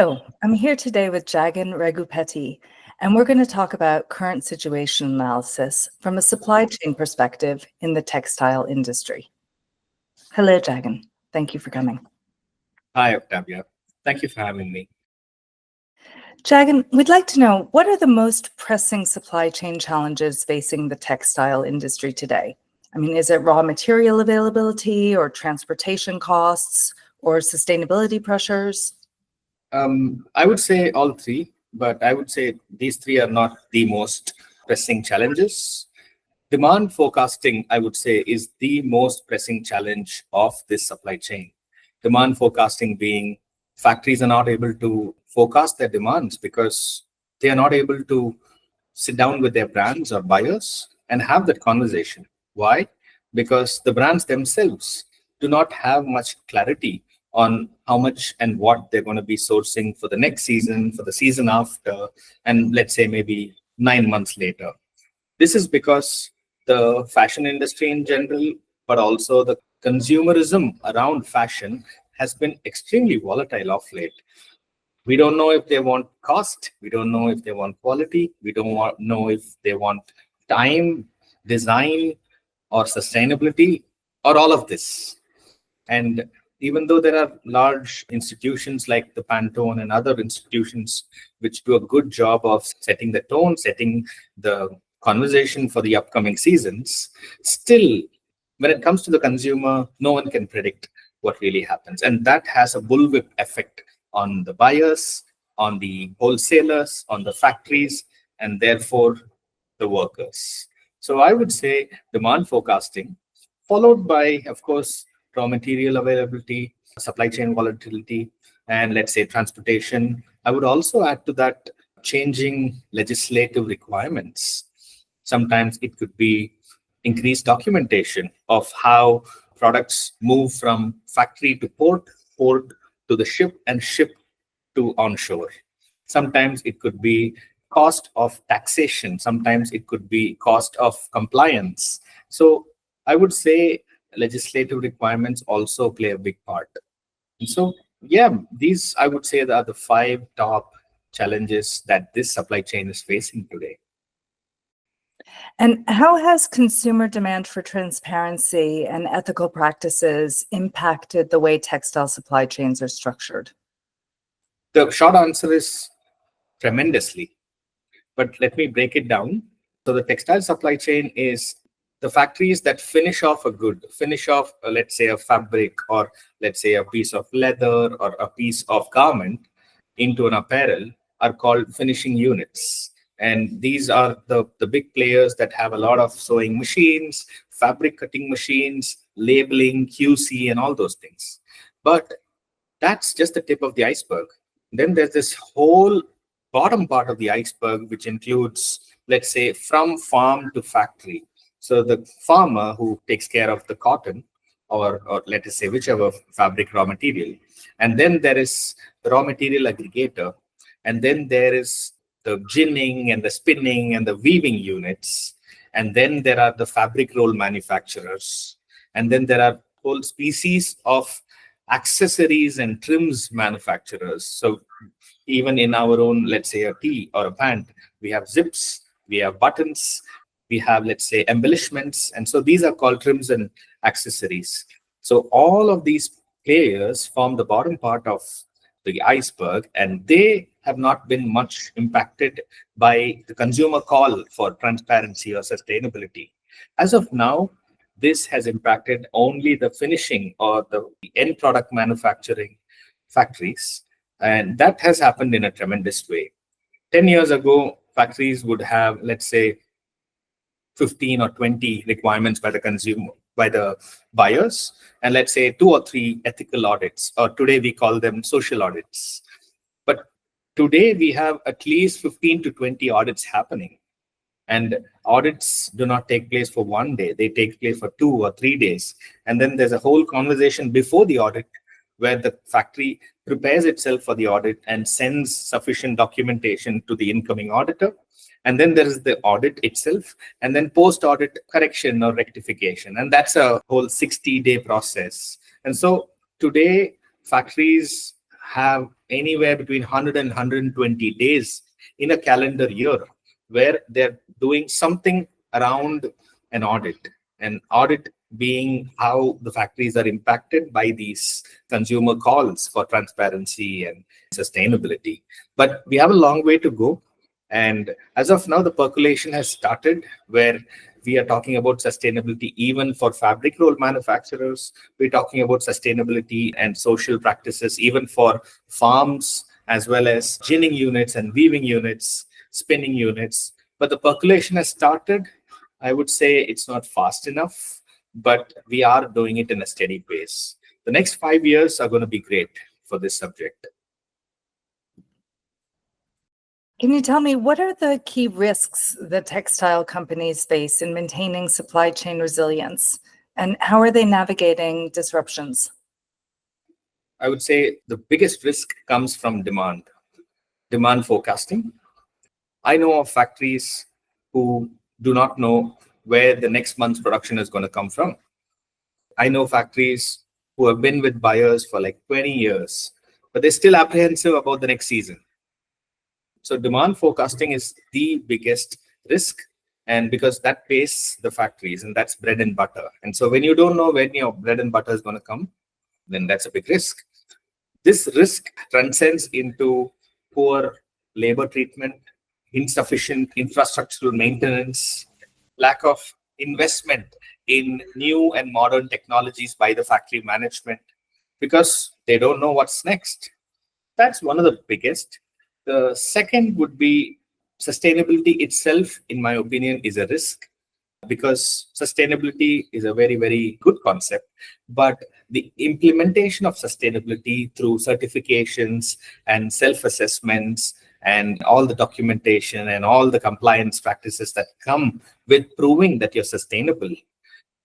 Hello, I'm here today with Jagan Raghupeti, and we're going to talk about current situation analysis from a supply chain perspective in the textile industry. Hello, Jagan. Thank you for coming. Hi, Octavia. Thank you for having me. Jagan, we'd like to know, what are the most pressing supply chain challenges facing the textile industry today? I mean, is it raw material availability or transportation costs or sustainability pressures? I would say all three, but I would say these three are not the most pressing challenges. Demand forecasting, I would say, is the most pressing challenge of this supply chain. Demand forecasting being factories are not able to forecast their demands because they are not able to sit down with their brands or buyers and have that conversation. Why? Because the brands themselves do not have much clarity on how much and what they're going to be sourcing for the next season, for the season after, and let's say maybe 9 months later. This is because the fashion industry in general, but also the consumerism around fashion has been extremely volatile of late. We don't know if they want cost. We don't know if they want quality. We don't know if they want time, design, or sustainability, or all of this. And even though there are large institutions like the Pantone and other institutions which do a good job of setting the tone, setting the conversation for the upcoming seasons, still, when it comes to the consumer, no one can predict what really happens. And that has a bullwhip effect on the buyers, on the wholesalers, on the factories, and therefore the workers. So I would say demand forecasting, followed by, of course, raw material availability, supply chain volatility, and let's say transportation. I would also add to that changing legislative requirements. Sometimes it could be increased documentation of how products move from factory to port, port to the ship, and ship to onshore. Sometimes it could be cost of taxation. Sometimes it could be cost of compliance. So I would say legislative requirements also play a big part. And so, yeah, these I would say are the five top challenges that this supply chain is facing today. And how has consumer demand for transparency and ethical practices impacted the way textile supply chains are structured? The short answer is tremendously, but let me break it down. So the textile supply chain is the factories that finish off a good, finish off, let's say, a fabric, or let's say a piece of leather or a piece of garment into an apparel are called finishing units. And these are the big players that have a lot of sewing machines, fabric cutting machines, labeling, QC, and all those things. But that's just the tip of the iceberg. Then there's this whole bottom part of the iceberg, which includes, let's say, from farm to factory. So the farmer who takes care of the cotton, or let us say whichever fabric raw material. And then there is the raw material aggregator. And then there is the ginning and the spinning and the weaving units. And then there are the fabric roll manufacturers. And then there are whole species of accessories and trims manufacturers. So even in our own, let's say, a tee or a pant, we have zips, we have buttons, we have, let's say, embellishments. And so these are called trims and accessories. So all of these players form the bottom part of the iceberg, and they have not been much impacted by the consumer call for transparency or sustainability. As of now, this has impacted only the finishing or the end product manufacturing factories. And that has happened in a tremendous way. 10 years ago, factories would have, let's say, 15 or 20 requirements by the consumer, by the buyers, and let's say 2 or 3 ethical audits, or today we call them social audits. But today we have at least 15 to 20 audits happening. And audits do not take place for one day. They take place for 2 or 3 days. And then there's a whole conversation before the audit where the factory prepares itself for the audit and sends sufficient documentation to the incoming auditor. And then there is the audit itself, and then post-audit correction or rectification. And that's a whole 60-day process. And so today, factories have anywhere between 100 and 120 days in a calendar year where they're doing something around an audit. An audit being how the factories are impacted by these consumer calls for transparency and sustainability. But we have a long way to go. And as of now, the percolation has started where we are talking about sustainability even for fabric roll manufacturers. We're talking about sustainability and social practices even for farms, as well as ginning units and weaving units, spinning units. But the percolation has started. I would say it's not fast enough, but we are doing it in a steady pace. The next 5 years are going to be great for this subject. Can you tell me what are the key risks that textile companies face in maintaining supply chain resilience, and how are they navigating disruptions? I would say the biggest risk comes from demand forecasting. I know of factories who do not know where the next month's production is going to come from. I know factories who have been with buyers for like 20 years, but they're still apprehensive about the next season. So demand forecasting is the biggest risk, and because that pays the factories and that's bread and butter. And so when you don't know when your bread and butter is going to come, then that's a big risk. This risk transcends into poor labor treatment, insufficient infrastructural maintenance, lack of investment in new and modern technologies by the factory management because they don't know what's next. That's one of the biggest. The second would be sustainability itself, in my opinion, is a risk because sustainability is a very, very good concept. But the implementation of sustainability through certifications and self-assessments and all the documentation and all the compliance practices that come with proving that you're sustainable,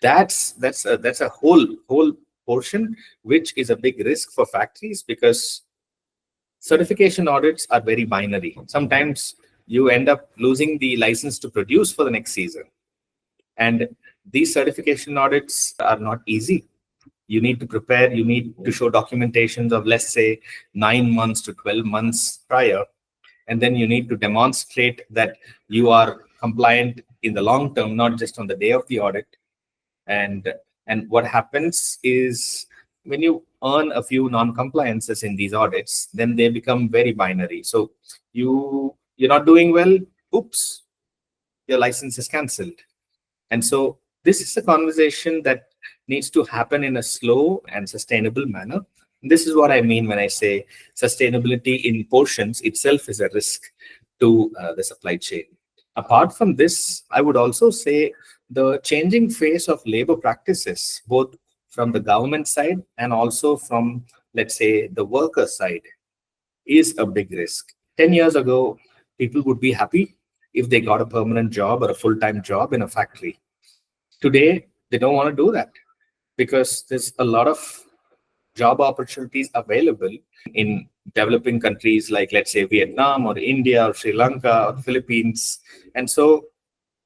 that's a whole portion, which is a big risk for factories because certification audits are very binary. Sometimes you end up losing the license to produce for the next season. And these certification audits are not easy. You need to prepare, you need to show documentations of, let's say, 9 months to 12 months prior. And then you need to demonstrate that you are compliant in the long term, not just on the day of the audit. And what happens is when you earn a few non-compliances in these audits, then they become very binary. So you're not doing well, oops, your license is cancelled. And so this is a conversation that needs to happen in a slow and sustainable manner. This is what I mean when I say sustainability in portions itself is a risk to the supply chain. Apart from this, I would also say the changing face of labor practices, both from the government side and also from, let's say, the worker side, is a big risk. 10 years ago, people would be happy if they got a permanent job or a full-time job in a factory. Today, they don't want to do that because there's a lot of job opportunities available in developing countries like, let's say, Vietnam or India or Sri Lanka or Philippines. And so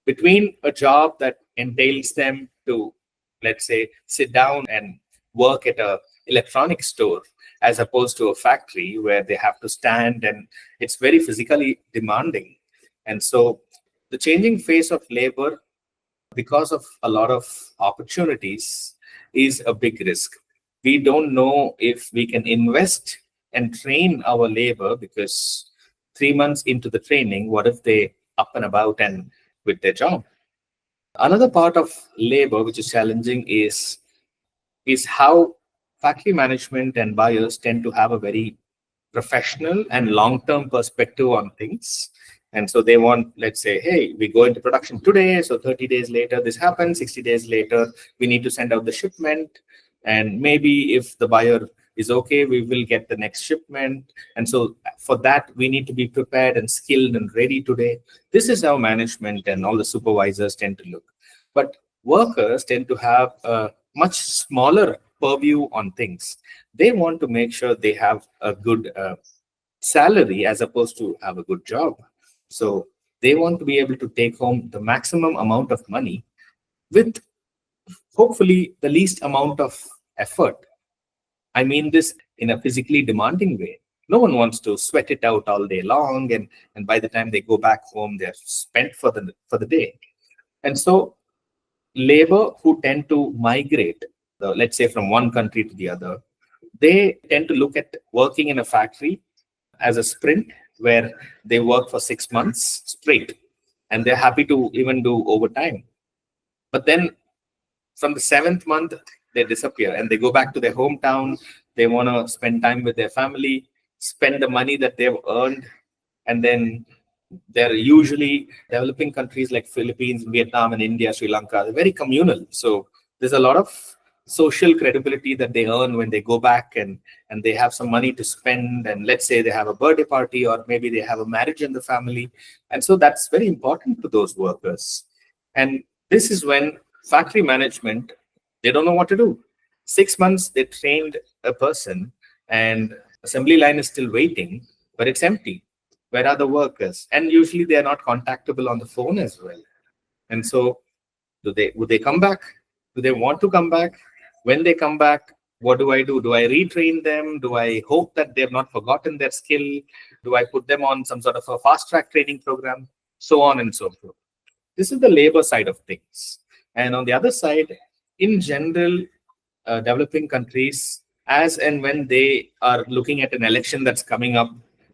between a job that entails them to, let's say, sit down and work at a electronics store as opposed to a factory where they have to stand and it's very physically demanding. And so the changing face of labor, because of a lot of opportunities, is a big risk. We don't know if we can invest and train our labor because 3 months into the training, what if they up and about and quit their job? Another part of labor which is challenging is how factory management and buyers tend to have a very professional and long-term perspective on things. And so they want, let's say, hey, we go into production today, so 30 days later, this happens, 60 days later, we need to send out the shipment. And maybe if the buyer is okay, we will get the next shipment. And so for that, we need to be prepared and skilled and ready today. This is how management and all the supervisors tend to look. But workers tend to have a much smaller purview on things. They want to make sure they have a good salary as opposed to have a good job. So they want to be able to take home the maximum amount of money with hopefully the least amount of effort. I mean this in a physically demanding way. No one wants to sweat it out all day long, and by the time they go back home, they're spent for the day. And so labor who tend to migrate, let's say from one country to the other, they tend to look at working in a factory as a sprint where they work for 6 months straight, and they're happy to even do overtime. But then from the seventh month, they disappear and they go back to their hometown. They want to spend time with their family, spend the money that they've earned, and then they're usually developing countries like Philippines, Vietnam, and India, Sri Lanka. They're very communal. So there's a lot of social credibility that they earn when they go back and they have some money to spend. And let's say they have a birthday party, or maybe they have a marriage in the family. And so that's very important to those workers. And this is when factory management, they don't know what to do. 6 months, they trained a person and assembly line is still waiting, but it's empty. Where are the workers? And usually they are not contactable on the phone as well. And so would they come back? Do they want to come back? When they come back, what do I do? Do I retrain them? Do I hope that they've not forgotten their skill? Do I put them on some sort of a fast track training program? So on and so forth. This is the labor side of things. And on the other side, in general, developing countries, as and when they are looking at an election that's coming up,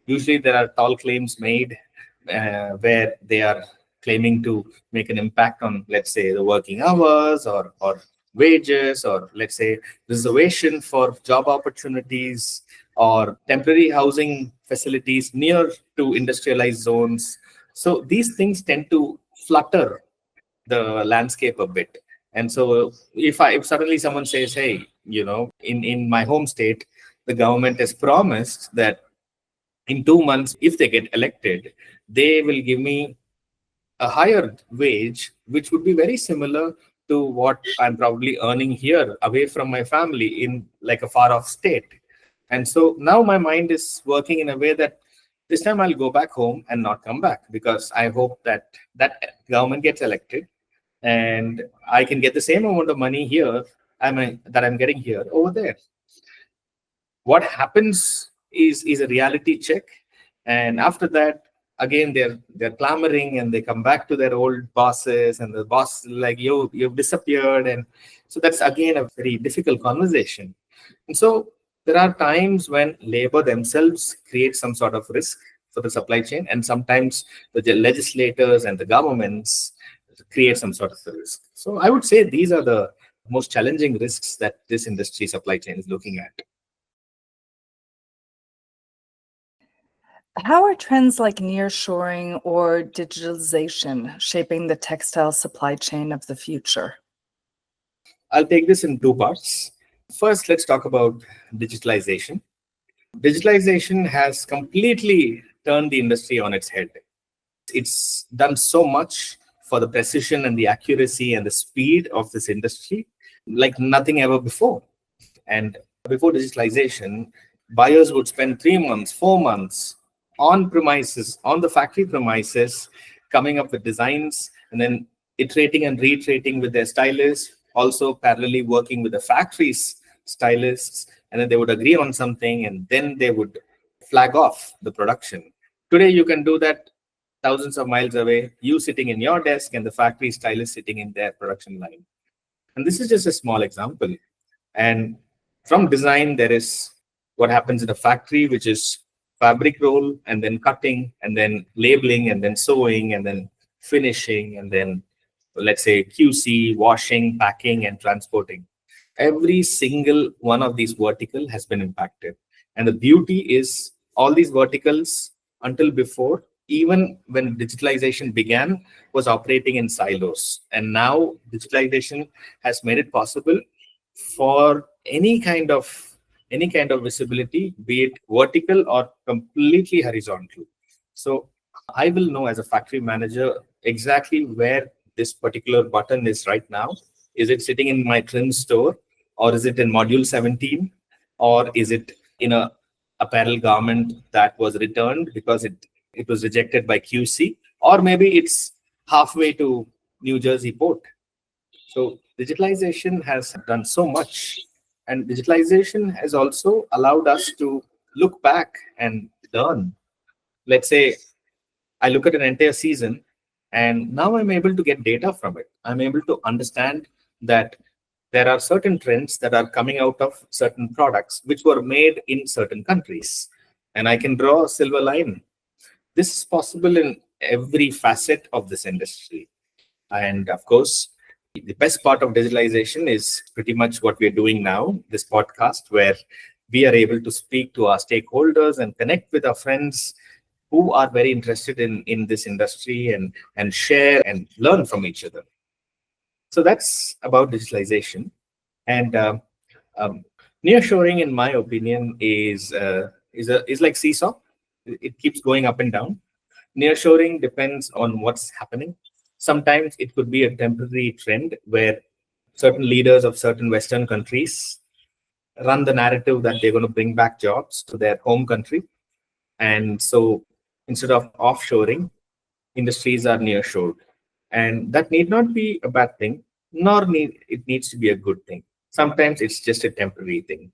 usually there are tall claims made where they are claiming to make an impact on, let's say, the working hours or wages, or let's say reservation for job opportunities or temporary housing facilities near to industrialized zones. So these things tend to flutter the landscape a bit. And so if suddenly someone says, hey, in my home state, the government has promised that in 2 months, if they get elected, they will give me a higher wage, which would be very similar to what I'm probably earning here away from my family in like a far off state. And so now my mind is working in a way that this time I'll go back home and not come back, because I hope that government gets elected and I can get the same amount of money here that I'm getting here over there. What happens is a reality check, and after that, again they're clamoring and they come back to their old bosses, and the boss is like, you've disappeared. And so that's again a very difficult conversation. And so there are times when labor themselves create some sort of risk for the supply chain, and sometimes the legislators and the governments create some sort of risk. So I would say these are the most challenging risks that this industry supply chain is looking at. How are trends like nearshoring or digitalization shaping the textile supply chain of the future? I'll take this in two parts. First, let's talk about digitalization. Digitalization has completely turned the industry on its head. It's done so much for the precision and the accuracy and the speed of this industry like nothing ever before. And before digitalization, buyers would spend 3 months, 4 months on premises, on the factory premises, coming up with designs and then iterating and reiterating with their stylists, also parallelly working with the factory's stylists, and then they would agree on something and then they would flag off the production. Today, you can do that thousands of miles away, you sitting in your desk and the factory stylist sitting in their production line. And this is just a small example. And from design, there is what happens in a factory, which is fabric roll and then cutting and then labeling and then sewing and then finishing and then, let's say, QC, washing, packing, and transporting. Every single one of these vertical has been impacted. And the beauty is all these verticals until before, even when digitalization began, was operating in silos. And now digitalization has made it possible for any kind of visibility, be it vertical or completely horizontal. So I will know as a factory manager exactly where this particular button is right now. Is it sitting in my trim store, or is it in module 17, or is it in a apparel garment that was returned because it was rejected by QC, or maybe it's halfway to New Jersey port. So digitalization has done so much And digitalization has also allowed us to look back and learn. Let's say I look at an entire season and now I'm able to get data from it. I'm able to understand that there are certain trends that are coming out of certain products which were made in certain countries. And I can draw a silver line. This is possible in every facet of this industry. And of course, the best part of digitalization is pretty much what we're doing now, this podcast, where we are able to speak to our stakeholders and connect with our friends who are very interested in this industry and share and learn from each other. So that's about digitalization. And nearshoring, in my opinion, is like seesaw. It keeps going up and down. Nearshoring depends on what's happening. Sometimes it could be a temporary trend where certain leaders of certain Western countries run the narrative that they're going to bring back jobs to their home country. And so instead of offshoring, industries are nearshored. And that need not be a bad thing, nor need it needs to be a good thing. Sometimes it's just a temporary thing.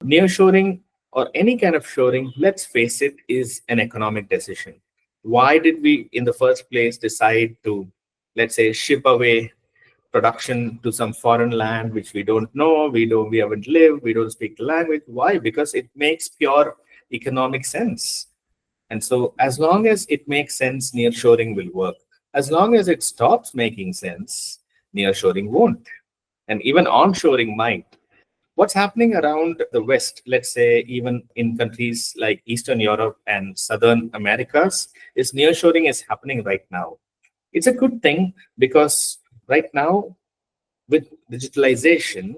Nearshoring or any kind of shoring, let's face it, is an economic decision. Why did we, in the first place, decide to, let's say, ship away production to some foreign land which we don't know, we haven't lived, we don't speak the language? Why? Because it makes pure economic sense. And so, as long as it makes sense, nearshoring will work. As long as it stops making sense, nearshoring won't. And even onshoring might. What's happening around the West, let's say even in countries like Eastern Europe and Southern Americas, is nearshoring is happening right now. It's a good thing because right now, with digitalization,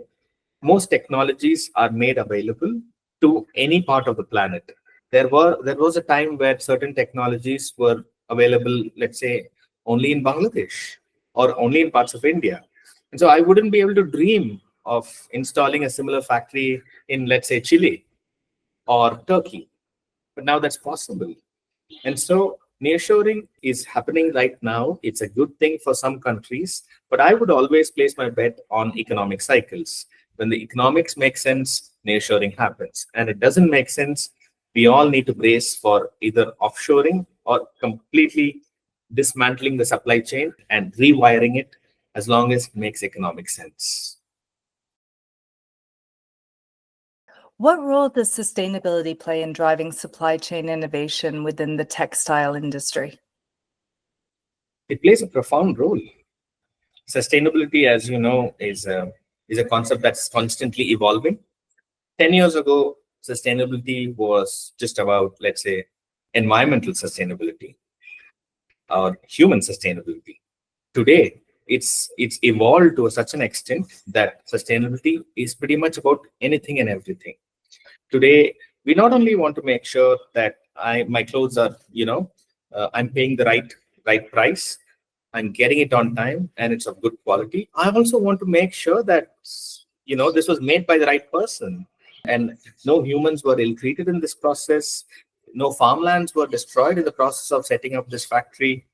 most technologies are made available to any part of the planet. There was a time where certain technologies were available, let's say, only in Bangladesh or only in parts of India. And so I wouldn't be able to dream of installing a similar factory in, let's say, Chile or Turkey. But now that's possible. And so nearshoring is happening right now. It's a good thing for some countries, but I would always place my bet on economic cycles. When the economics make sense, nearshoring happens. And it doesn't make sense, we all need to brace for either offshoring or completely dismantling the supply chain and rewiring it as long as it makes economic sense. What role does sustainability play in driving supply chain innovation within the textile industry? It plays a profound role. Sustainability, as you know, is a concept that's constantly evolving. 10 years ago, sustainability was just about, let's say, environmental sustainability or human sustainability. Today, it's evolved to such an extent that sustainability is pretty much about anything and everything. Today, we not only want to make sure that my clothes are, I'm paying the right price, I'm getting it on time, and it's of good quality. I also want to make sure that this was made by the right person, and no humans were ill-treated in this process. No farmlands were destroyed in the process of setting up this factory.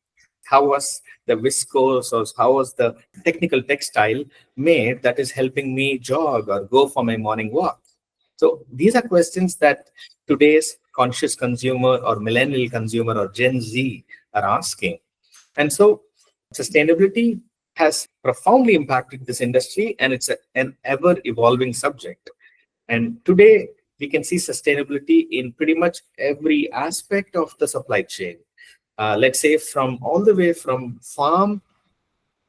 How was the viscose or how was the technical textile made that is helping me jog or go for my morning walk? So these are questions that today's conscious consumer or millennial consumer or Gen Z are asking. And so sustainability has profoundly impacted this industry, and it's an ever evolving subject. And today we can see sustainability in pretty much every aspect of the supply chain. Let's say from all the way from farm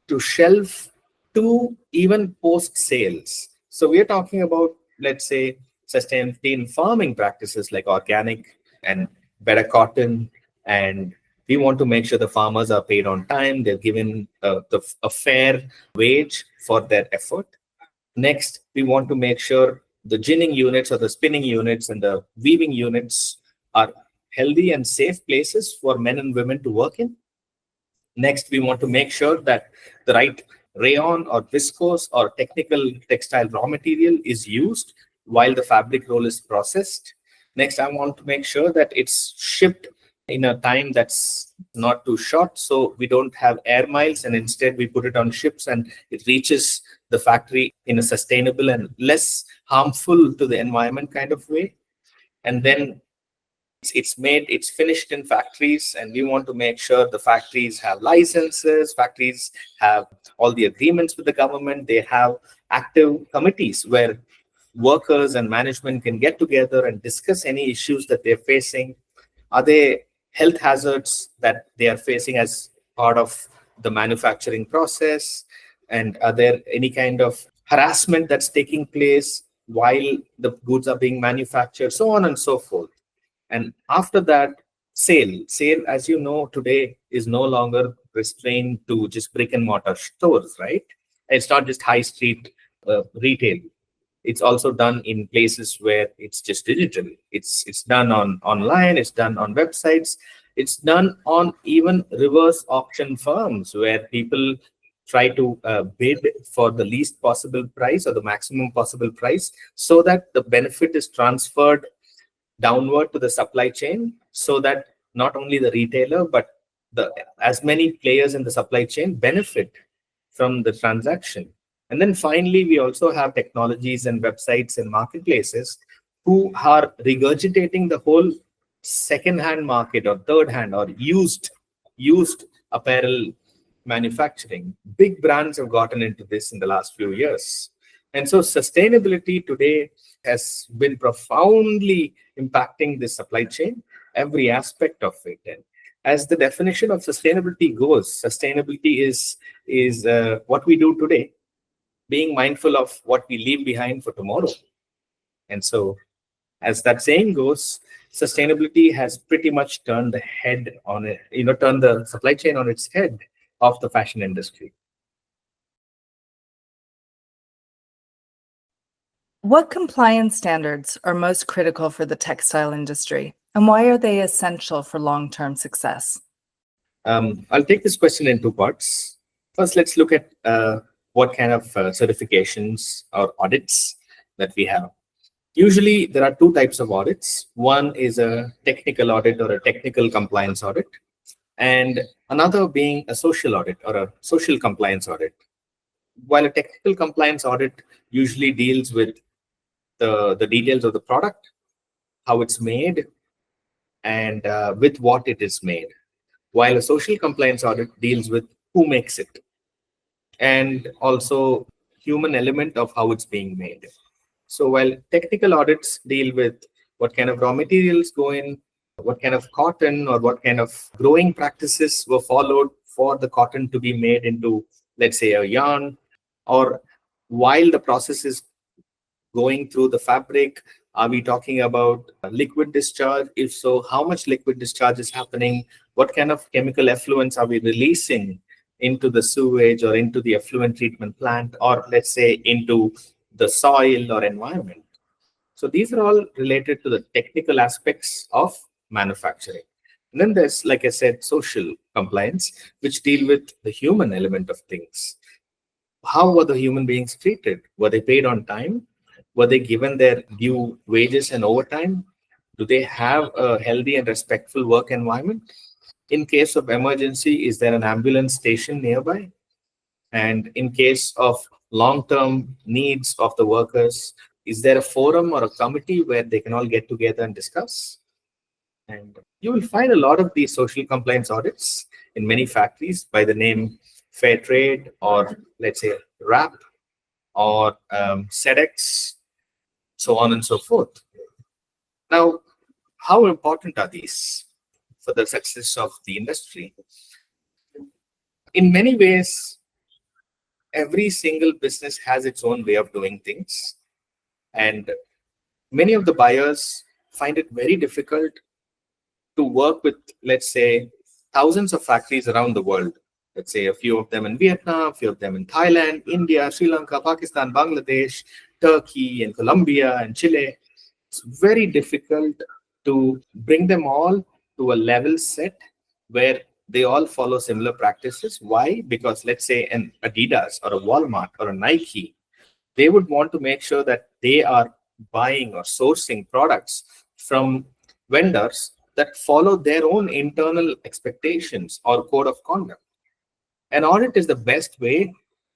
to shelf to even post sales. So we are talking about, let's say, sustainability in farming practices like organic and better cotton. And we want to make sure the farmers are paid on time, they're given a fair wage for their effort. Next, we want to make sure the ginning units or the spinning units and the weaving units are healthy and safe places for men and women to work in. Next, we want to make sure that the right rayon or viscose or technical textile raw material is used while the fabric roll is processed. Next, I want to make sure that it's shipped in a time that's not too short, so we don't have air miles, and instead we put it on ships and it reaches the the factory in a sustainable and less harmful to the environment kind of way. And then it's finished in factories, and we want to make sure the factories have licenses, factories have all the agreements with the government, they have active committees where workers and management can get together and discuss any issues that they're facing. Are there health hazards that they are facing as part of the manufacturing process? And are there any kind of harassment that's taking place while the goods are being manufactured, so on and so forth. And after that, sale, as you know, today is no longer restrained to just brick and mortar stores, right? It's not just high street retail. It's also done in places where it's just digital. It's done on online. It's done on websites. It's done on even reverse auction firms where people try to bid for the least possible price or the maximum possible price, so that the benefit is transferred downward to the supply chain, so that not only the retailer but the as many players in the supply chain benefit from the transaction. And then finally, we also have technologies and websites and marketplaces who are regurgitating the whole second-hand market or third-hand or used apparel manufacturing. Big brands have gotten into this in the last few years. And so sustainability today has been profoundly impacting the supply chain, every aspect of it. And as the definition of sustainability goes, sustainability is what we do today, being mindful of what we leave behind for tomorrow. And so, as that saying goes, sustainability has pretty much turned the head on it, turned the supply chain on its head of the fashion industry. What compliance standards are most critical for the textile industry, and why are they essential for long-term success? I'll take this question in two parts. First, let's look at what kind of certifications or audits that we have. Usually, there are two types of audits. One is a technical audit or a technical compliance audit, and another being a social audit or a social compliance audit. While a technical compliance audit usually deals with the details of the product, how it's made, and with what it is made, while a social compliance audit deals with who makes it and also human element of how it's being made. So while technical audits deal with what kind of raw materials go in, what kind of cotton or what kind of growing practices were followed for the cotton to be made into, let's say, a yarn, or while the process is going through the fabric, are we talking about liquid discharge? If so, how much liquid discharge is happening? What kind of chemical effluents are we releasing into the sewage or into the effluent treatment plant, or let's say into the soil or environment? So these are all related to the technical aspects of manufacturing. And then there's, like I said, social compliance, which deal with the human element of things. How were the human beings treated? Were they paid on time? Were they given their due wages and overtime? Do they have a healthy and respectful work environment? In case of emergency, is there an ambulance station nearby? And in case of long-term needs of the workers, is there a forum or a committee where they can all get together and discuss? And you will find a lot of these social compliance audits in many factories by the name Fair Trade, or let's say RAP, or SEDEX, so on and so forth. Now, how important are these for the success of the industry? In many ways, every single business has its own way of doing things. And many of the buyers find it very difficult to work with, let's say, thousands of factories around the world. Let's say a few of them in Vietnam, a few of them in Thailand, India, Sri Lanka, Pakistan, Bangladesh, Turkey, and Colombia, and Chile. It's very difficult to bring them all to a level set where they all follow similar practices. Why? Because let's say an Adidas or a Walmart or a Nike, they would want to make sure that they are buying or sourcing products from vendors that follow their own internal expectations or code of conduct. An audit is the best way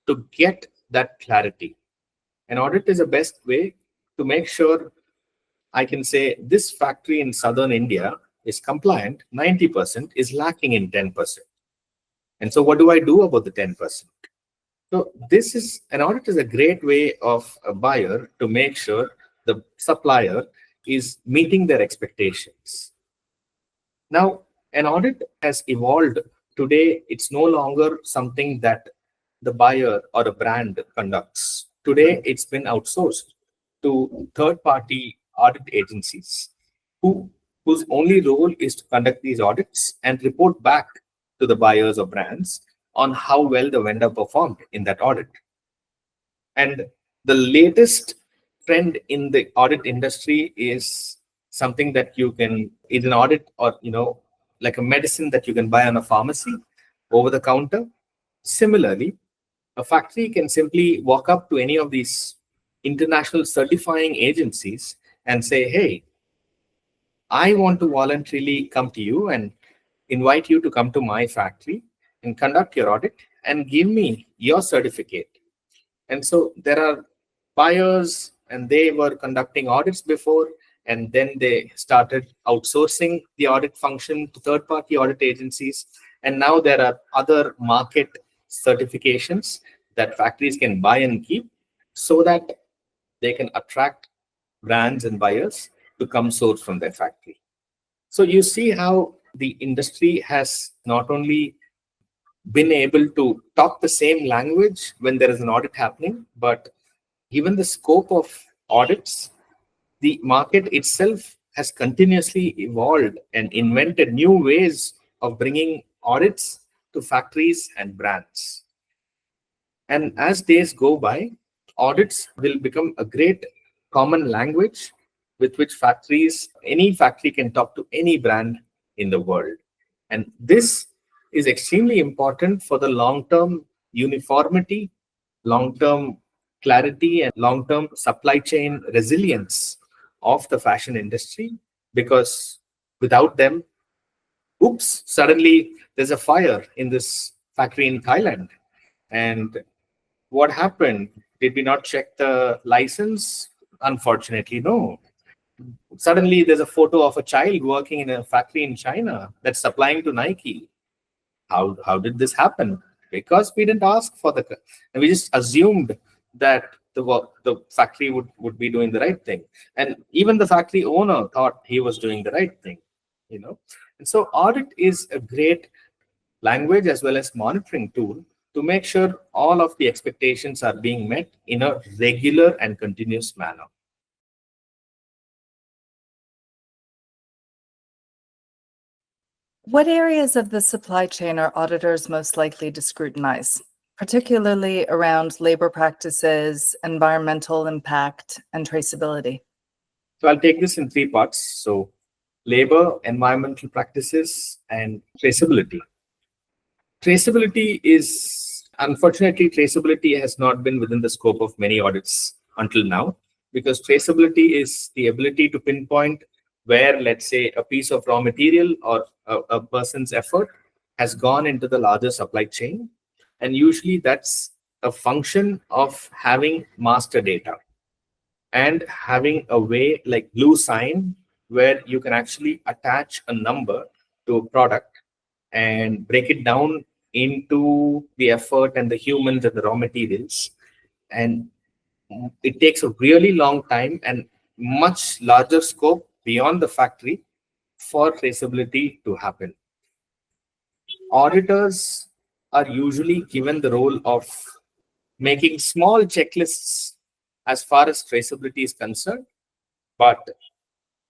to get that clarity. An audit is the best way to make sure I can say this factory in southern India is compliant, 90% is lacking in 10%. And so what do I do about the 10%? So this is an audit is a great way of a buyer to make sure the supplier is meeting their expectations. Now, an audit has evolved. Today, it's no longer something that the buyer or a brand conducts. Today, it's been outsourced to third-party audit agencies whose only role is to conduct these audits and report back to the buyers or brands on how well the vendor performed in that audit. And the latest trend in the audit industry is something that you can, is an audit or, like a medicine that you can buy on a pharmacy over the counter. Similarly, a factory can simply walk up to any of these international certifying agencies and say, hey, I want to voluntarily come to you and invite you to come to my factory and conduct your audit and give me your certificate. And so there are buyers, and they were conducting audits before, and then they started outsourcing the audit function to third-party audit agencies. And now there are other market certifications that factories can buy and keep so that they can attract brands and buyers to come source from their factory. So you see how the industry has not only been able to talk the same language when there is an audit happening, but given the scope of audits, the market itself has continuously evolved and invented new ways of bringing audits to factories and brands. And as days go by, audits will become a great common language with which any factory can talk to any brand in the world. And this is extremely important for the long-term uniformity, long-term clarity, and long-term supply chain resilience of the fashion industry, because without them, oops, suddenly there's a fire in this factory in Thailand. And what happened? Did we not check the license? Unfortunately, no. Suddenly there's a photo of a child working in a factory in China that's supplying to Nike. How did this happen? Because we didn't ask for and we just assumed that the factory would be doing the right thing. And even the factory owner thought he was doing the right thing, And so audit is a great language as well as monitoring tool to make sure all of the expectations are being met in a regular and continuous manner. What areas of the supply chain are auditors most likely to scrutinize, particularly around labor practices, environmental impact, and traceability? So I'll take this in three parts. So labor, environmental practices, and traceability. Unfortunately, traceability has not been within the scope of many audits until now, because traceability is the ability to pinpoint where, let's say, a piece of raw material or a person's effort has gone into the larger supply chain. And usually that's a function of having master data and having a way like blue sign where you can actually attach a number to a product and break it down into the effort and the humans and the raw materials. And it takes a really long time and much larger scope beyond the factory for traceability to happen. Auditors are usually given the role of making small checklists as far as traceability is concerned, but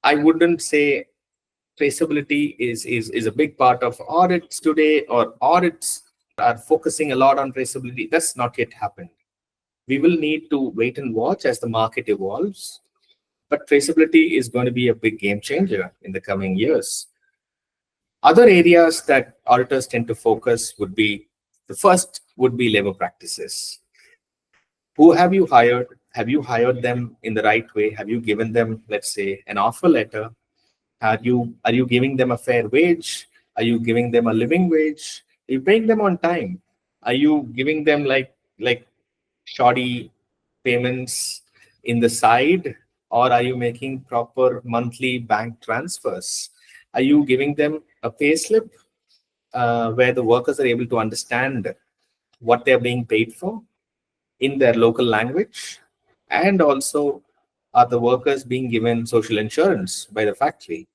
I wouldn't say traceability is a big part of audits today, or audits are focusing a lot on traceability. That's not yet happened. We will need to wait and watch as the market evolves, but traceability is going to be a big game changer in the coming years. Other areas that auditors tend to focus would be, the first would be labor practices. Who have you hired? Have you hired them in the right way? Have you given them, let's say, an offer letter? Are you giving them a fair wage? Are you giving them a living wage? Are you paying them on time? Are you giving them like shoddy payments in the side, or are you making proper monthly bank transfers? Are you giving them a pay slip where the workers are able to understand what they're being paid for in their local language? And also, are the workers being given social insurance by the factory?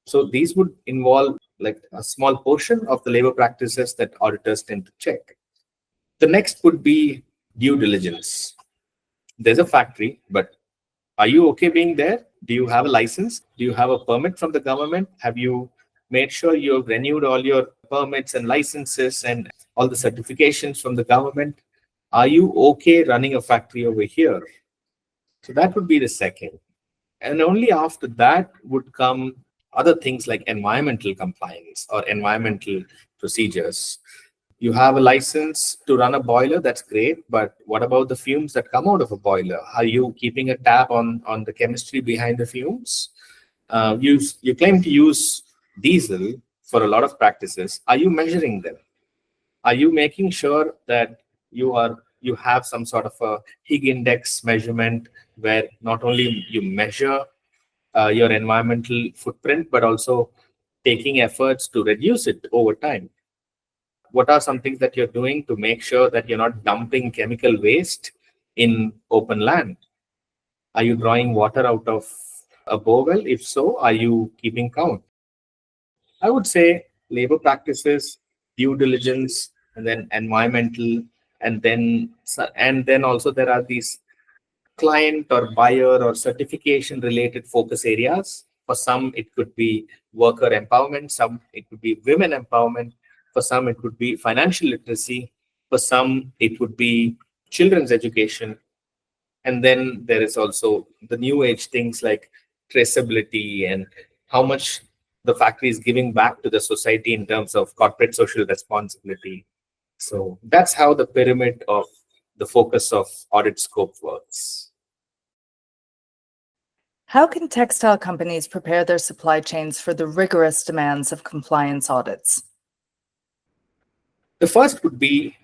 So these would involve like a small portion of the labor practices that auditors tend to check. The next would be due diligence. There's a factory, but are you okay being there? Do you have a license? Do you have a permit from the government? Have you made sure you have renewed all your permits and licenses and all the certifications from the government? Are you okay running a factory over here? So that would be the second. And only after that would come other things like environmental compliance or environmental procedures. You have a license to run a boiler, that's great, but what about the fumes that come out of a boiler? Are you keeping a tab on the chemistry behind the fumes? You claim to use diesel for a lot of practices. Are you measuring them? Are you making sure that you have some sort of a Higg index measurement where not only you measure your environmental footprint, but also taking efforts to reduce it over time? What are some things that you're doing to make sure that you're not dumping chemical waste in open land? Are you drawing water out of a borewell? If so, are you keeping count? I would say labor practices, due diligence, and then environmental, and then also there are these client or buyer or certification related focus areas. For some, it could be worker empowerment, some it could be women empowerment, for some, it could be financial literacy, for some, it would be children's education. And then there is also the new age things like traceability and how much the factory is giving back to the society in terms of corporate social responsibility. So that's how the pyramid of the focus of audit scope works. How can textile companies prepare their supply chains for the rigorous demands of compliance audits? The first would be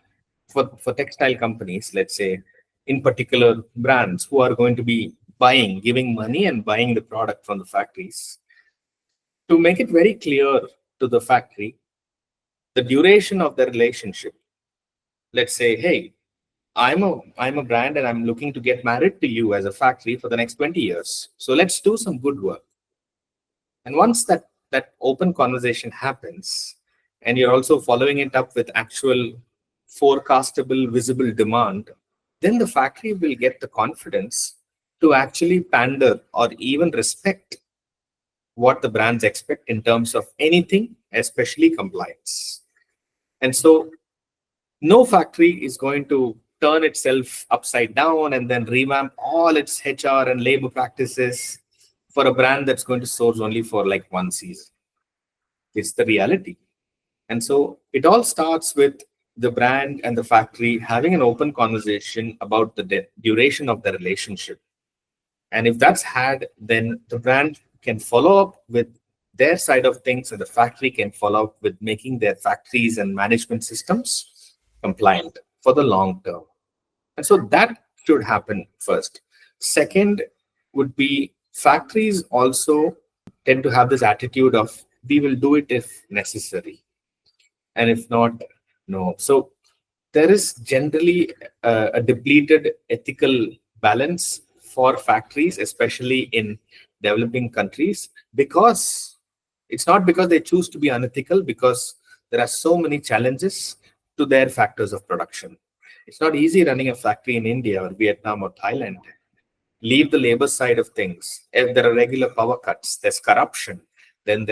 for textile companies, let's say, in particular brands who are going to be giving money and buying the product from the factories, to make it very clear to the factory the duration of the relationship. Let's say, hey, I'm a brand and I'm looking to get married to you as a factory for the next 20 years. So let's do some good work. And once that open conversation happens, and you're also following it up with actual forecastable, visible demand, then the factory will get the confidence to actually pander or even respect what the brands expect in terms of anything, especially compliance. And so no factory is going to turn itself upside down and then revamp all its HR and labor practices for a brand that's going to source only for like one season. It's the reality. And so it all starts with the brand and the factory having an open conversation about the duration of the relationship. And if that's had, then the brand can follow up with their side of things, and the factory can follow up with making their factories and management systems compliant for the long term. And so that should happen first. Second would be factories also tend to have this attitude of we will do it if necessary. And if not, no. So there is generally a depleted ethical balance for factories, especially in developing countries, because it's not because they choose to be unethical, because there are so many challenges to their factors of production. It's not easy running a factory in India or Vietnam or Thailand. Leave the labor side of things. If there are regular power cuts, there's corruption, then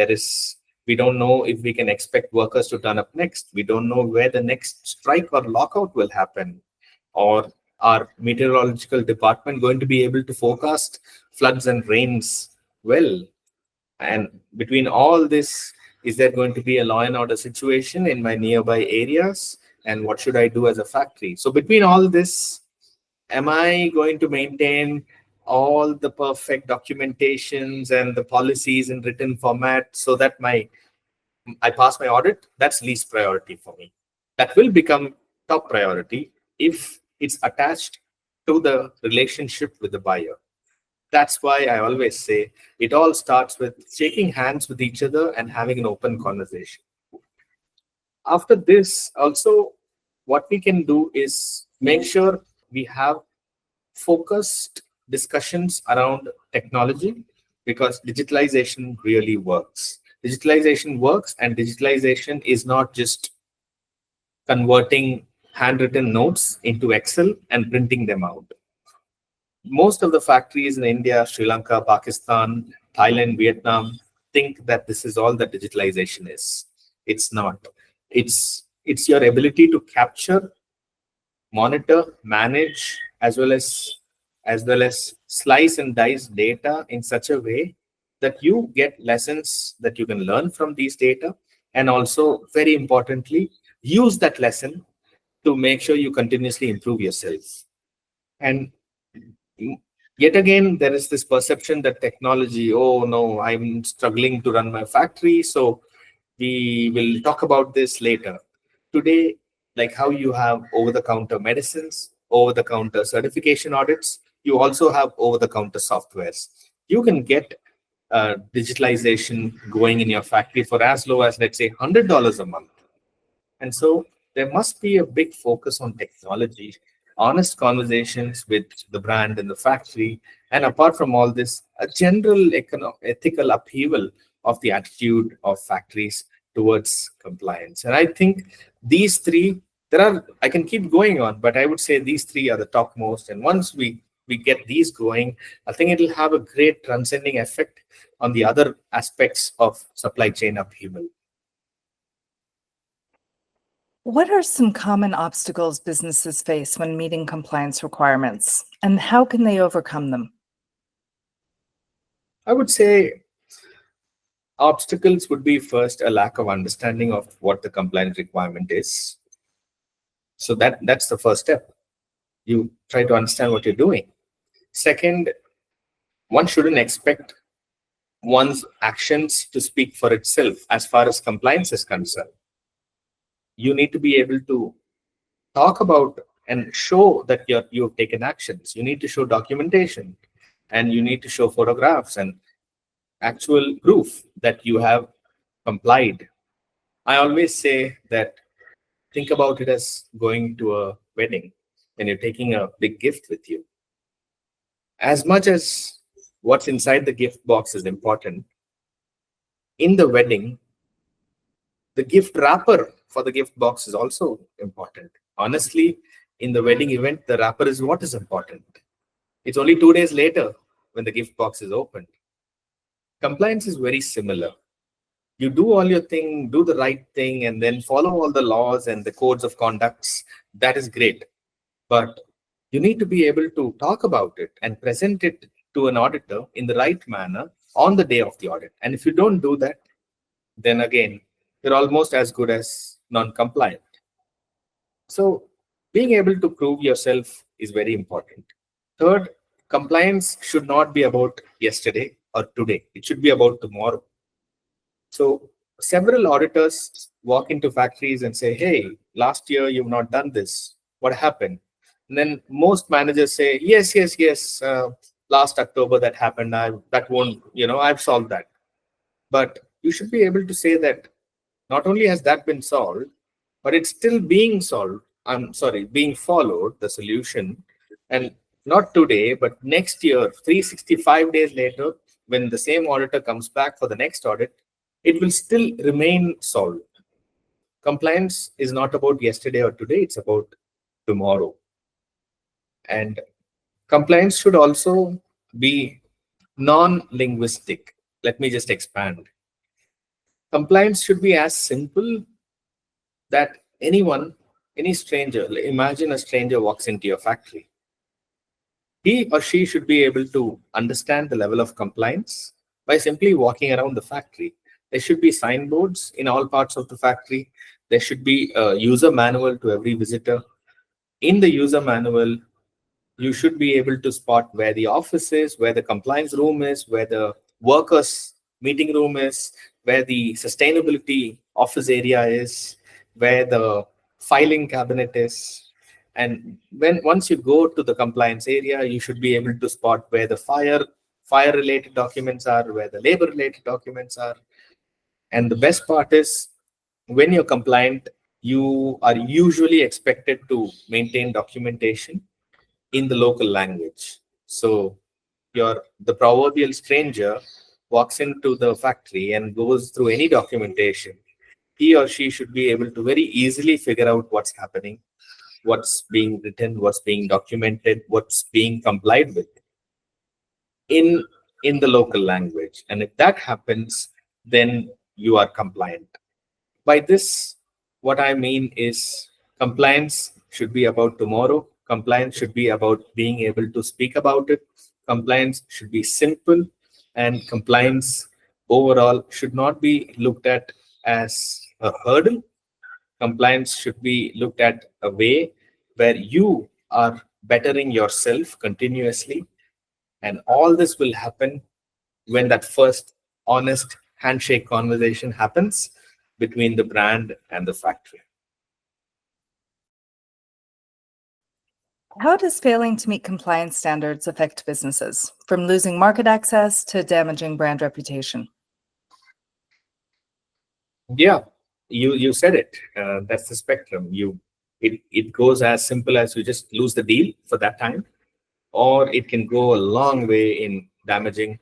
we don't know if we can expect workers to turn up next. We don't know where the next strike or lockout will happen. Or our meteorological department going to be able to forecast floods and rains well? And between all this, is there going to be a law and order situation in my nearby areas? And what should I do as a factory? So between all this, am I going to maintain all the perfect documentations and the policies in written format so that I pass my audit? That's least priority for me. That will become top priority if It's attached to the relationship with the buyer. That's why I always say it all starts with shaking hands with each other and having an open conversation. After this, also, what we can do is make sure we have focused discussions around technology, because digitalization really works. Digitalization works, and digitalization is not just converting handwritten notes into Excel and printing them out. Most of the factories in India, Sri Lanka, Pakistan, Thailand, Vietnam think that this is all that digitalization is. It's not. It's your ability to capture, monitor, manage, as well as slice and dice data in such a way that you get lessons that you can learn from these data, and also, very importantly, use that lesson to make sure you continuously improve yourself. And yet again, there is this perception that technology, oh no, I'm struggling to run my factory, so we will talk about this later. Today, like how you have over the counter medicines, over the counter certification audits, you also have over the counter softwares. You can get digitalization going in your factory for as low as, let's say, $100 a month. And so there must be a big focus on technology, honest conversations with the brand and the factory, and apart from all this, a general ethical upheaval of the attitude of factories towards compliance. And I think these three, I can keep going on, but I would say these three are the topmost. And once we get these going, I think it'll have a great transcending effect on the other aspects of supply chain upheaval. What are some common obstacles businesses face when meeting compliance requirements, and how can they overcome them? I would say obstacles would be, first, a lack of understanding of what the compliance requirement is. So that's the first step. You try to understand what you're doing. Second, one shouldn't expect one's actions to speak for itself as far as compliance is concerned. You need to be able to talk about and show that you've taken actions. You need to show documentation, and you need to show photographs and actual proof that you have complied. I always say that, think about it as going to a wedding and you're taking a big gift with you. As much as what's inside the gift box is important, in the wedding, the gift wrapper for the gift box is also important. Honestly, in the wedding event, the wrapper is what is important. It's only 2 days later when the gift box is opened. Compliance is very similar. You do all your thing, do the right thing, and then follow all the laws and the codes of conducts. That is great. But you need to be able to talk about it and present it to an auditor in the right manner on the day of the audit. And if you don't do that, then again, you're almost as good as non-compliant. So being able to prove yourself is very important. Third, compliance should not be about yesterday or today. It should be about tomorrow. So several auditors walk into factories and say, hey, last year you've not done this. What happened? And then most managers say, yes, yes, yes. Last October that happened. That won't, I've solved that. But you should be able to say that not only has that been solved, but it's still being solved. I'm sorry, being followed, the solution. And not today, but next year, 365 days later, when the same auditor comes back for the next audit, it will still remain solved. Compliance is not about yesterday or today, it's about tomorrow. And compliance should also be non-linguistic. Let me just expand. Compliance should be as simple that any stranger, imagine a stranger walks into your factory. He or she should be able to understand the level of compliance by simply walking around the factory. There should be signboards in all parts of the factory. There should be a user manual to every visitor. In the user manual, you should be able to spot where the office is, where the compliance room is, where the workers' meeting room is, where the sustainability office area is, where the filing cabinet is. And once you go to the compliance area, you should be able to spot where the fire related documents are, where the labor related documents are. And the best part is, when you're compliant, you are usually expected to maintain documentation in the local language. So the proverbial stranger walks into the factory and goes through any documentation, he or she should be able to very easily figure out what's happening, what's being written, what's being documented, what's being complied with in in the local language. And if that happens, then you are compliant. By this, what I mean is, compliance should be about tomorrow. Compliance should be about being able to speak about it. Compliance should be simple, and compliance overall should not be looked at as a hurdle. Compliance should be looked at a way where you are bettering yourself continuously. And all this will happen when that first honest handshake conversation happens between the brand and the factory. How does failing to meet compliance standards affect businesses, from losing market access to damaging brand reputation? Yeah, you said it. That's the spectrum. It goes as simple as you just lose the deal for that time, or it can go a long way in damaging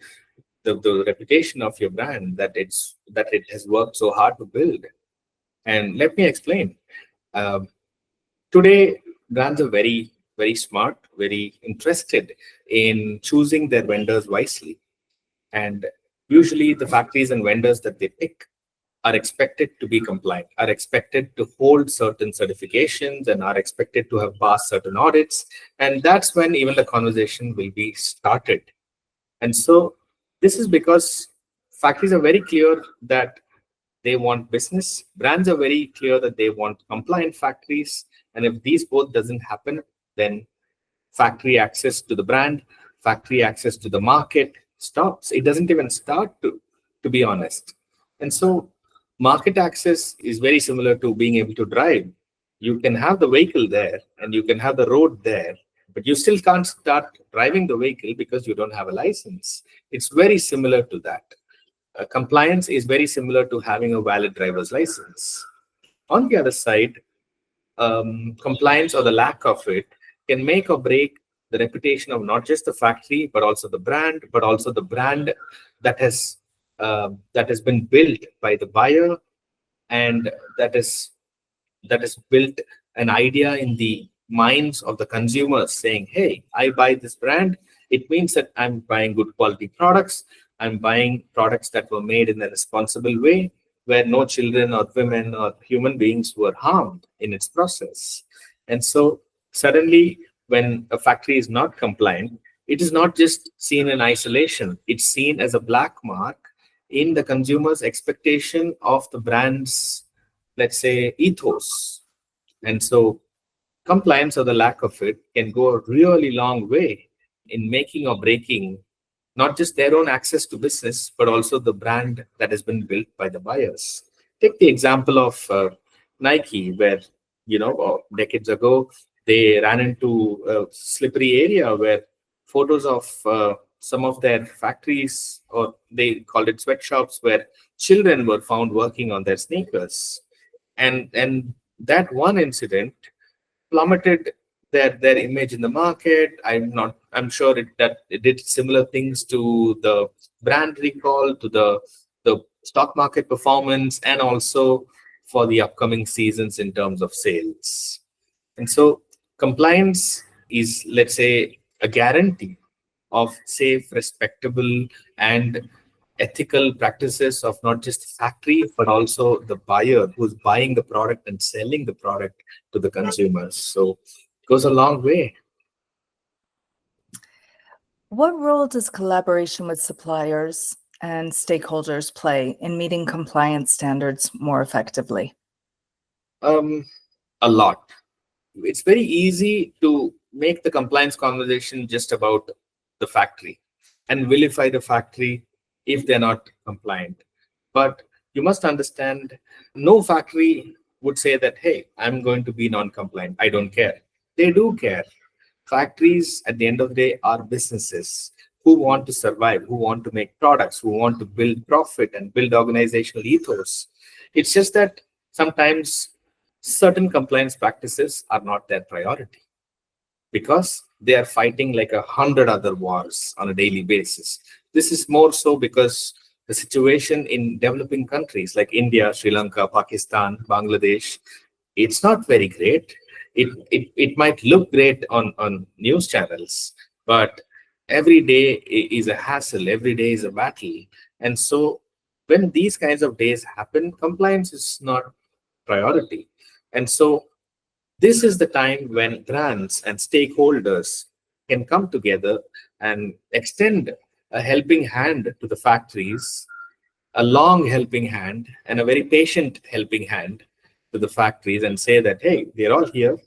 the reputation of your brand that it has worked so hard to build. And let me explain. Um, Today, brands are very, very smart, very interested in choosing their vendors wisely. And usually, the factories and vendors that they pick are expected to be compliant, are expected to hold certain certifications, and are expected to have passed certain audits. And that's when even the conversation will be started. And so, this is because factories are very clear that they want business. Brands are very clear that they want compliant factories. And if these both doesn't happen, then factory access to the brand, factory access to the market stops. It doesn't even start to be honest. And so market access is very similar to being able to drive. You can have the vehicle there and you can have the road there, but you still can't start driving the vehicle because you don't have a license. It's very similar to that. Compliance is very similar to having a valid driver's license. On the other side, compliance or the lack of it can make or break the reputation of not just the factory, but also the brand, but also the brand that has been built by the buyer, and that has built an idea in the minds of the consumers, saying, hey, I buy this brand, it means that I'm buying good quality products, I'm buying products that were made in a responsible way, where no children or women or human beings were harmed in its process. And so suddenly, when a factory is not compliant, it is not just seen in isolation, it's seen as a black mark in the consumer's expectation of the brand's, let's say, ethos. And so compliance or the lack of it can go a really long way in making or breaking not just their own access to business, but also the brand that has been built by the buyers. Take the example of Nike, where, decades ago, they ran into a slippery area where photos of some of their factories, or they called it sweatshops, where children were found working on their sneakers. And that one incident plummeted their image in the market. I'm sure it did similar things to the brand recall, to the stock market performance, and also for the upcoming seasons in terms of sales. And so compliance is, let's say, a guarantee of safe, respectable, and ethical practices of not just the factory, but also the buyer who's buying the product and selling the product to the consumers. So it goes a long way. What role does collaboration with suppliers and stakeholders play in meeting compliance standards more effectively? A lot. It's very easy to make the compliance conversation just about the factory and vilify the factory if they're not compliant. But you must understand, no factory would say that, hey, I'm going to be non-compliant, I don't care. They do care. Factories, at the end of the day, are businesses who want to survive, who want to make products, who want to build profit and build organizational ethos. It's just that sometimes certain compliance practices are not their priority because they are fighting like 100 other wars on a daily basis. This is more so because the situation in developing countries like India, Sri Lanka, Pakistan, Bangladesh, it's not very great. It might look great on news channels, but every day is a hassle, every day is a battle. And so when these kinds of days happen, compliance is not priority. And so this is the time when brands and stakeholders can come together and extend a helping hand to the factories, a long helping hand and a very patient helping hand to the factories, and say that, hey, we're all here.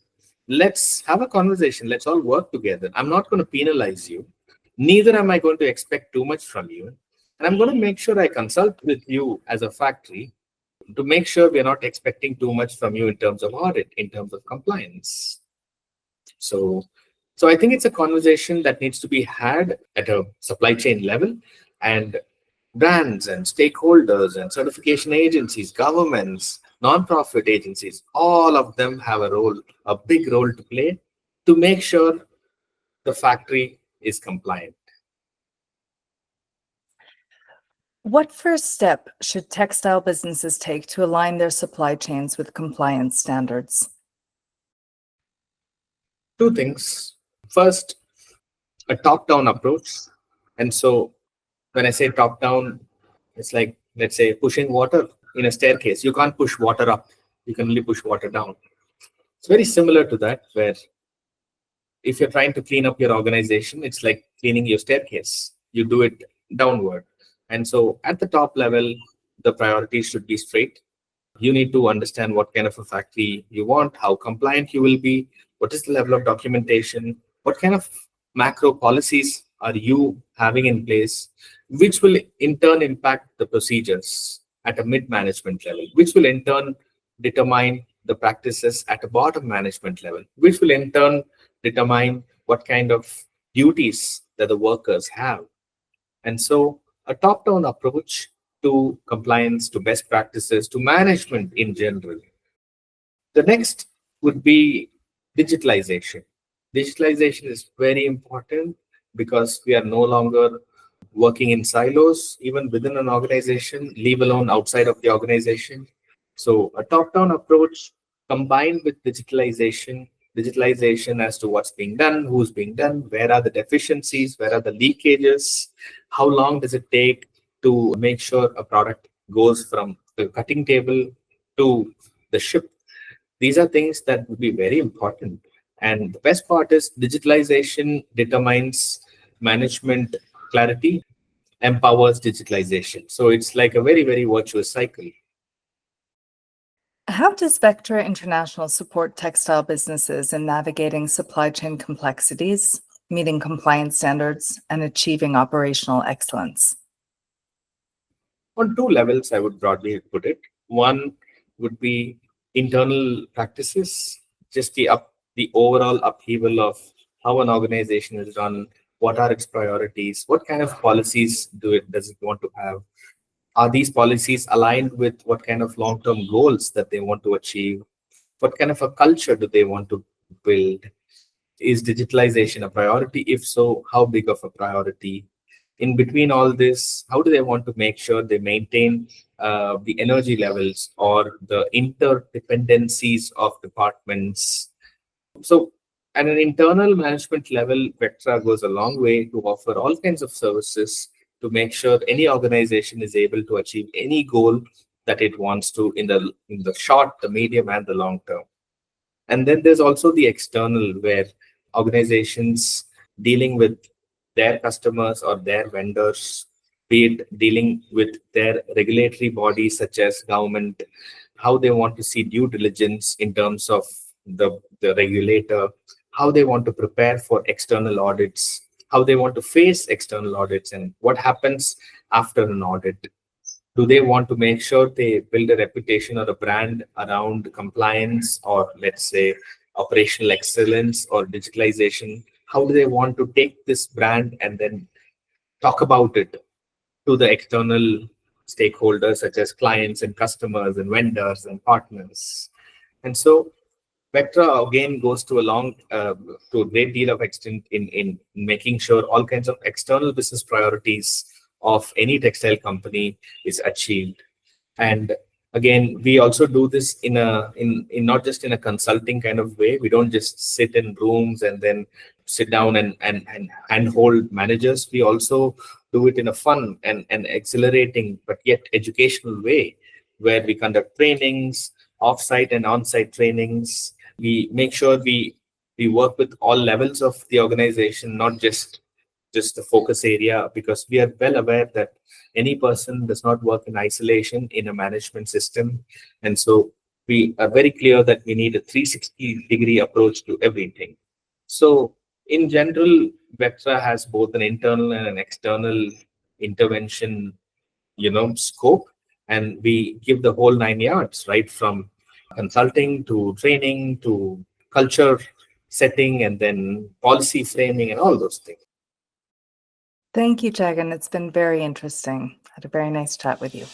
Let's have a conversation. Let's all work together. I'm not going to penalize you. Neither am I going to expect too much from you. And I'm going to make sure I consult with you as a factory to make sure we're not expecting too much from you in terms of audit, in terms of compliance. So, so I think it's a conversation that needs to be had at a supply chain level, and brands and stakeholders and certification agencies, governments, non-profit agencies, all of them have a role, a big role to play to make sure the factory is compliant. What first step should textile businesses take to align their supply chains with compliance standards? Two things. First, a top-down approach. And so when I say top-down, it's like, let's say, pushing water in a staircase. You can't push water up. You can only push water down. It's very similar to that, where if you're trying to clean up your organization, it's like cleaning your staircase. You do it downward. And so at the top level, the priorities should be straight. You need to understand what kind of a factory you want, how compliant you will be, what is the level of documentation, what kind of macro policies are you having in place, which will in turn impact the procedures at a mid-management level, which will in turn determine the practices at a bottom management level, which will in turn determine what kind of duties that the workers have. And so a top-down approach to compliance, to best practices, to management in general. The next would be digitalization. Digitalization is very important because we are no longer working in silos, even within an organization, leave alone outside of the organization. So a top-down approach combined with digitalization as to what's being done, who's being done, where are the deficiencies, where are the leakages, how long does it take to make sure a product goes from the cutting table to the ship. These are things that would be very important. And the best part is digitalization determines management clarity, empowers digitalization. So it's like a very, very virtuous cycle. How does VECTRA International support textile businesses in navigating supply chain complexities, meeting compliance standards, and achieving operational excellence? On two levels, I would broadly put it. One would be internal practices, just the overall upheaval of how an organization is run, what are its priorities, what kind of policies does it want to have. Are these policies aligned with what kind of long-term goals that they want to achieve? What kind of a culture do they want to build? Is digitalization a priority? If so, how big of a priority? In between all this, how do they want to make sure they maintain the energy levels or the interdependencies of departments? So at an internal management level, VECTRA goes a long way to offer all kinds of services to make sure any organization is able to achieve any goal that it wants to in the short, the medium, and the long term. And then there's also the external, where organizations dealing with their customers or their vendors, be it dealing with their regulatory bodies such as government, how they want to see due diligence in terms of the regulator, how they want to prepare for external audits, how they want to face external audits, and what happens after an audit. Do they want to make sure they build a reputation or a brand around compliance, or let's say operational excellence or digitalization? How do they want to take this brand and then talk about it to the external stakeholders such as clients and customers and vendors and partners? And so Vectra again goes to to a great deal of extent in making sure all kinds of external business priorities of any textile company is achieved. And again, we also do this in not just in a consulting kind of way. We don't just sit in rooms and then sit down and handhold managers. We also do it in a fun and exhilarating but yet educational way, where we conduct trainings, off-site and on-site trainings. We make sure we work with all levels of the organization, not just the focus area, because we are well aware that any person does not work in isolation in a management system. And so we are very clear that we need a 360-degree approach to everything. So in general, Vectra has both an internal and an external intervention, scope, and we give the whole 9 yards, right from consulting to training to culture setting and then policy framing and all those things. Thank you, Jagan. It's been very interesting. Had a very nice chat with you.